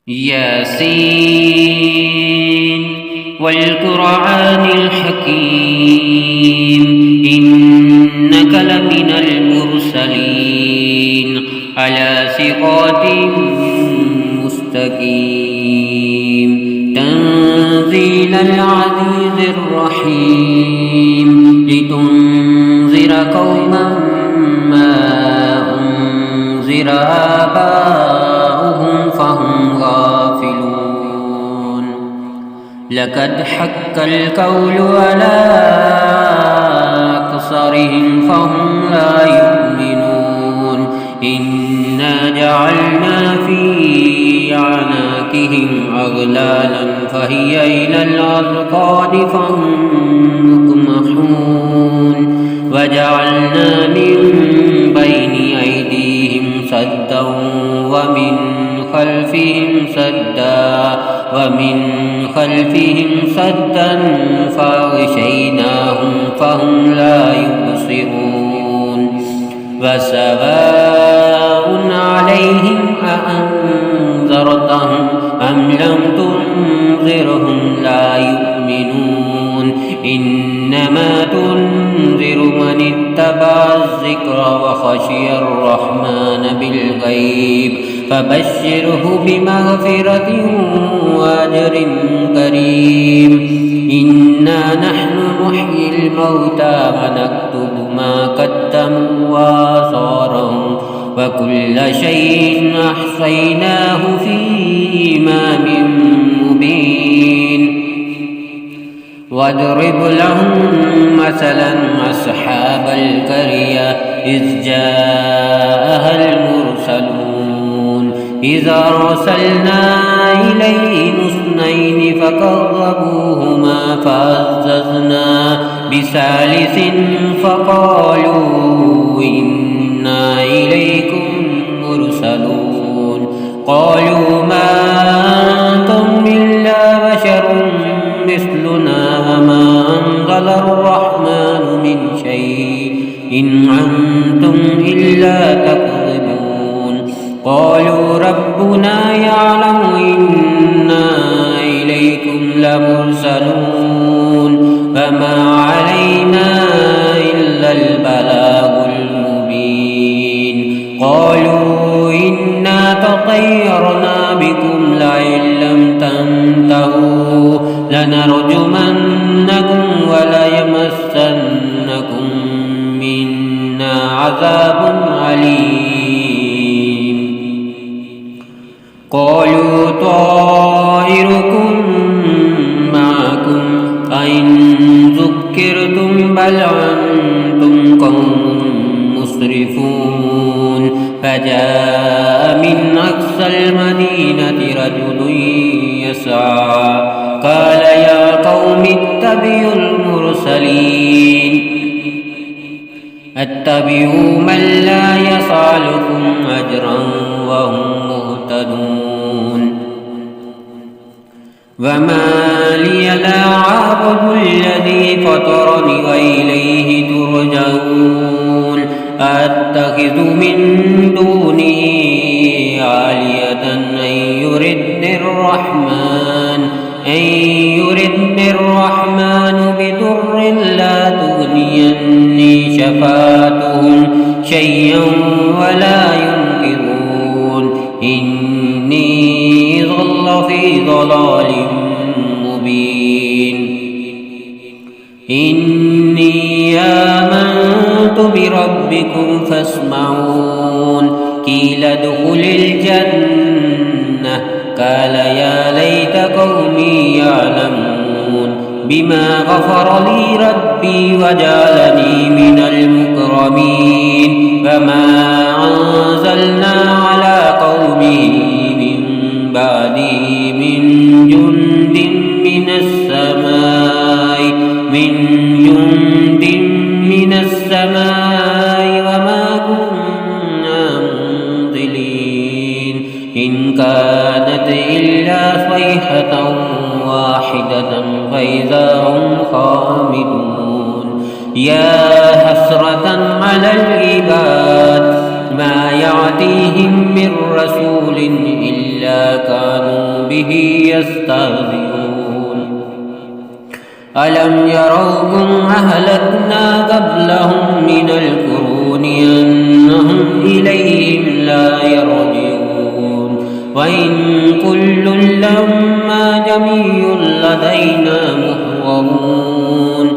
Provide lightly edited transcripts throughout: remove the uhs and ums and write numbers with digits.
ياسين والقرآن الحكيم إنك لمن المرسلين على صراط مستقيم تنزيل العزيز الرحيم لتنذر قوما ما أنذر آباؤهم فهم غافلون لقد حق القول على أكثرهم فهم لا يؤمنون إنا جعلنا في أعناقهم أغلالا فهي إلى الأذقان فهم مقمحون وجعلنا من بين أيديهم سدا ومن خلفهم سدا فأغشيناهم فهم لا يبصرون وسواء عليهم أأنذرتهم أم لم تنذرهم لا يؤمنون إنما تنذر من اتبع الذكر وخشي الرحمن بالغيب فبشره بمغفرة وأجر كريم إنا نحن نحيي الموتى ونكتب ما قدموا وآثارهم وكل شيء أحصيناه في إمام مبين واضرب لهم مثلا أصحاب القرية إذ جاءها المرسلون إذا أرسلنا إليهم اثنين فكذبوهما فعززنا بثالث فقالوا إنا إليكم مرسلون قالوا ما أنتم إلا بشر مثلنا وما أنزل الرحمن من شيء إن أنتم إلا تكذبون قالوا ربنا يعلم إنا إليكم لمرسلون فما علينا إلا البلاغ المبين قالوا إنا تطيرنا بكم لئن لم تنتهوا لنرجمنكم وليمسنكم منا عذاب أليم قالوا طائركم معكم أئن ذكرتم بل أنتم قوم مسرفون فجاء من أقصى المدينة رجل يسعى قال يا قوم اتبعوا المرسلين اتبعوا من لا يسألكم أجرا وهم مهتدون وما لي لا أعبد الذي فطرني وإليه ترجعون أتخذ من دونه آلهة أن يردني الرحمن بضر لا تغنيني شفاعتهم شيئا ولا ينقذون إني ضل في ضلال مبين إني آمنت بربكم فاسمعون قيل ادخل الجنة قال يا ليت قومي يعلمون بما غفر لي ربي وجعلني من المكرمين فما أنزلنا على قومه من بعده من جند من السماء وما كنا منزلين إن كانت إلا صيحة واحدة فإذا هم خامدون يا حسرة على العباد ما يأتيهم من رسول إلا كانوا به يستهزئون ألم يروا كم أهلكنا قبلهم من القرون أنهم إليهم لا يرجعون وإن كل لما جميع لدينا محضرون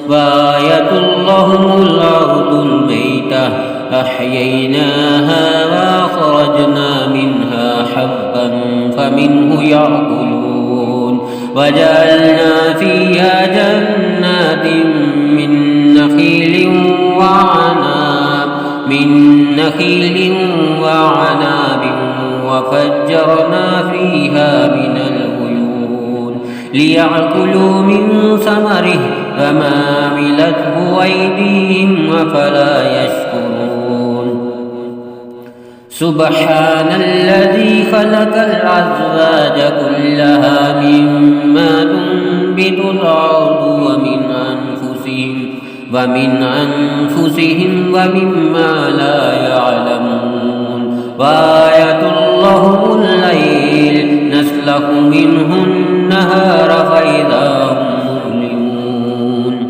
وآية لهم الأرض الميتة أحييناها وأخرجنا منها حبا فمنه يأكلون وجعلنا فيها جنات من نخيل وعناب وفجرنا فيها من العيون ليأكلوا من ثمره فما عملته أيديهم أفلا يشكرون سبحان الذي خلق الأزواج كلها مما تنبت الأرض ومن أنفسهم ومما لا يعلمون وآية لهم الليل نسلخ منه النهار فإذا هم مظلمون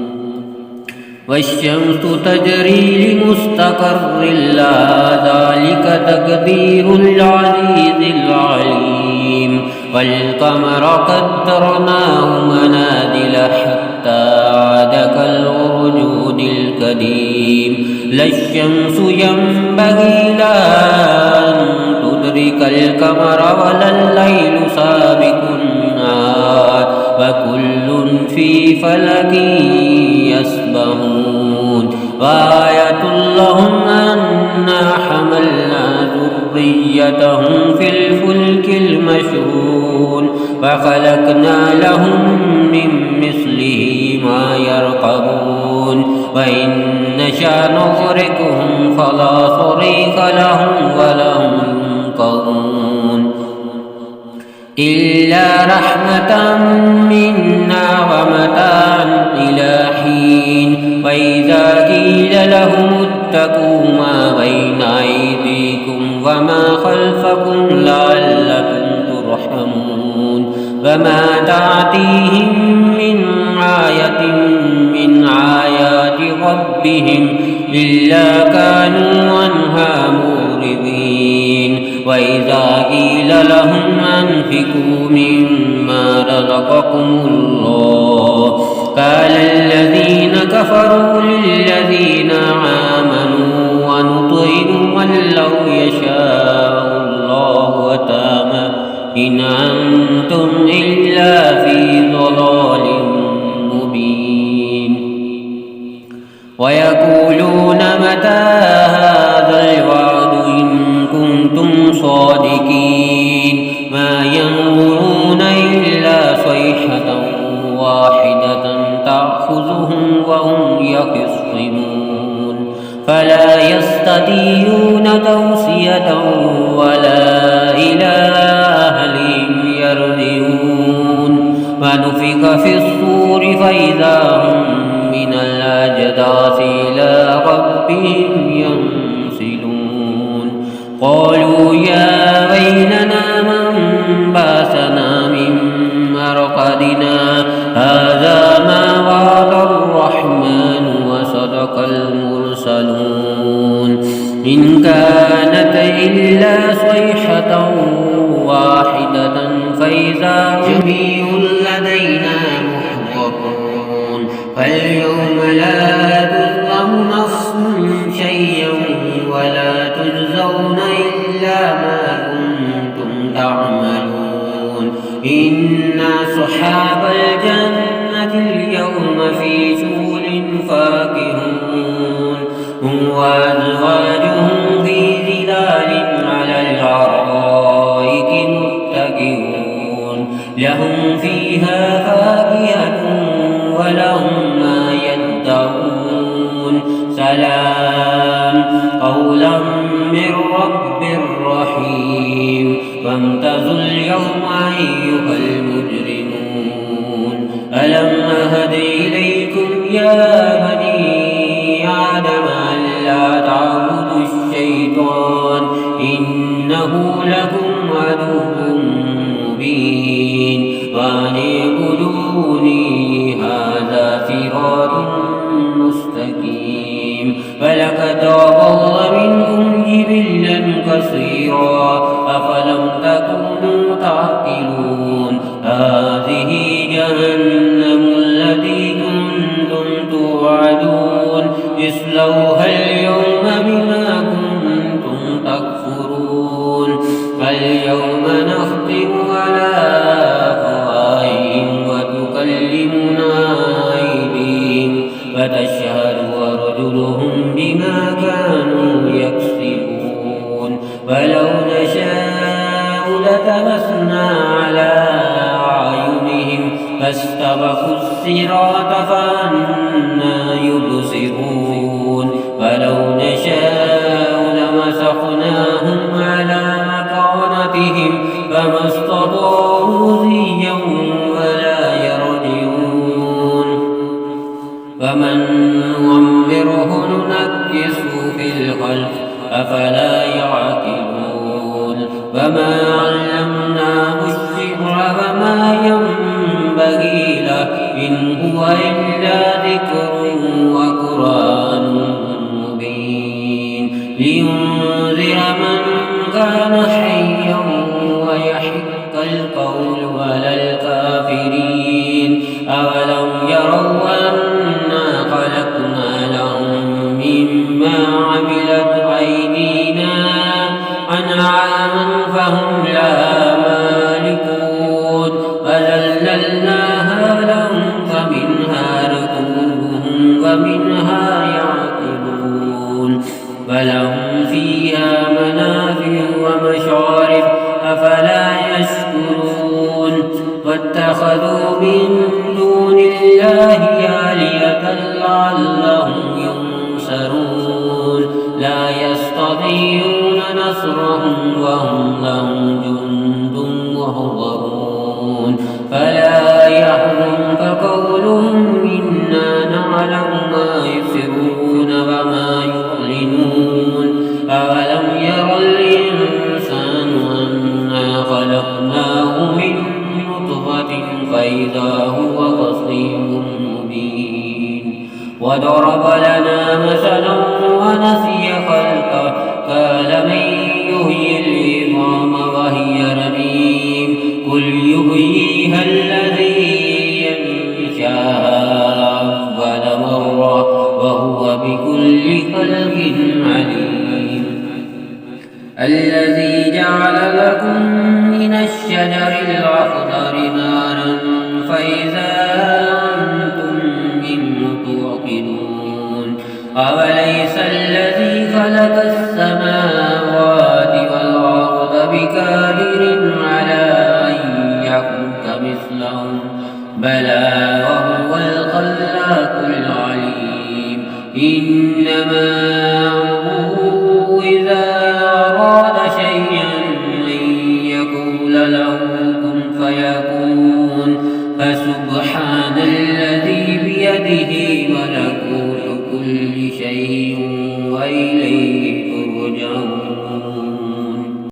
والشمس تجري لمستقر لها ذلك تقدير العزيز العليم والقمر قدرناه منازل حتى عاد كالعرجون القديم لا الشمس ينبغي لها أن تدرك القمر ولا الليل سابق النهار وكل في فلك يسبحون وآية لهم أنا حملنا ذريتهم في الفلك المشحون وخلقنا لهم من مثله ما يركبون وإن نشأ نغرقهم فلا صريخ لهم ولا هم ينقذون إلا رحمة منا ومتاعا إلى حين وإذا قيل لهم اتقوا ما بين أيديكم وما خلفكم لعلكم ترحمون وما تأتيهم من آية من آيات ربهم إلا كانوا عنها معرضين وإذا قيل لهم أنفقوا مما رزقكم الله قال الذين كفروا للذين آمنوا ونطعم من لو يشاء الله وتامى إن أنتم إلا في ضلال مبين ويقولون متى هذا الوعد إن كنتم صادقين ما ينظرون إلا صيحة واحدة تأخذهم وهم يخصمون فلا يستطيعون توصية ولا إلى أهلهم يرجعون ونفخ في الصور فإذا هم من الأجداث إلى ربهم ينسلون قالوا يا ويلنا من بعثنا من مرقدنا هذا ما وعد الرحمن وصدق المرسلون إن كانت إلا صيحة واحدة فإذا جميع لدينا محضرون فاليوم لا تظلم نفس شيئا ولا تجزون إلا ما كنتم تعملون إن أصحاب الجنة اليوم في شغل فاكهون هم وأزواجهم في ظلال على الأرائك متكئون لهم فيها فاكهة ولهم ما يدعون سلام قولا من رب رحيم فامتازوا اليوم أيها المجرمون ألم أهد إليكم يا بني آدم ألا تعبدوا الشيطان إنه لكم عدو مبين أن اعبدوني هذا صراط مستقيم فلقد ضل منكم جبلا كثيرا أفلم تكونوا تعقلون هذه جهنم التي كنتم توعدون اصلوها اليوم بما كنتم تكفرون اليوم نختم على أفواههم وتكلمنا أيديهم وتشهد أرجلهم بما كانوا يكسبون ولو نشاء لطمسنا على أعينهم فاستبقوا الصراط فأنى يبصرون ولو نشاء لمسخناهم على مكانتهم فما استطاعوا مضيا ولا يرجعون فمن نعمره ننكسه في الخلق أفلا يعقلون وما علمناه الشعر وما ينبغي له إن هو إلا ذكر وقرآن مبين لينذر من كان حيا ويحق القول على الكافرين أولم يروا أنا خلقنا لهم مما عملت أيدينا أنعاما فهم لها مالكون فذللناها لهم فمنها ركوبهم ومنها يعقلون فلهم فيها منافع ومشارب أفلا يشكرون واتخذوا من دون الله آلهة لعلهم ينصرون لا يستطيعون نصرهم وهم لهم جند محضرون فلا يحزنك قولهم إنا نعلم ما يسرون وما يعلنون أولم ير الإنسان أنا خلقناه من نطفة فإذا هو خصيم مبين وضرب لنا مثلا ونسي خلقه قال من يحيي العظام وهي رميم قل يحييها الذي ينشأها أول مرة وهو بكل خلق عليم الذي جعل لكم من الشجر الأخضر نارا فإذا أنتم منه توقدون أوليس الذي خلق السماوات والأرض بقادر على أن يخلق مثلهم بلى وهو الخلاق العليم إنما أمره إذا أراد شيئا أن يقول له كن فيكون فسبحان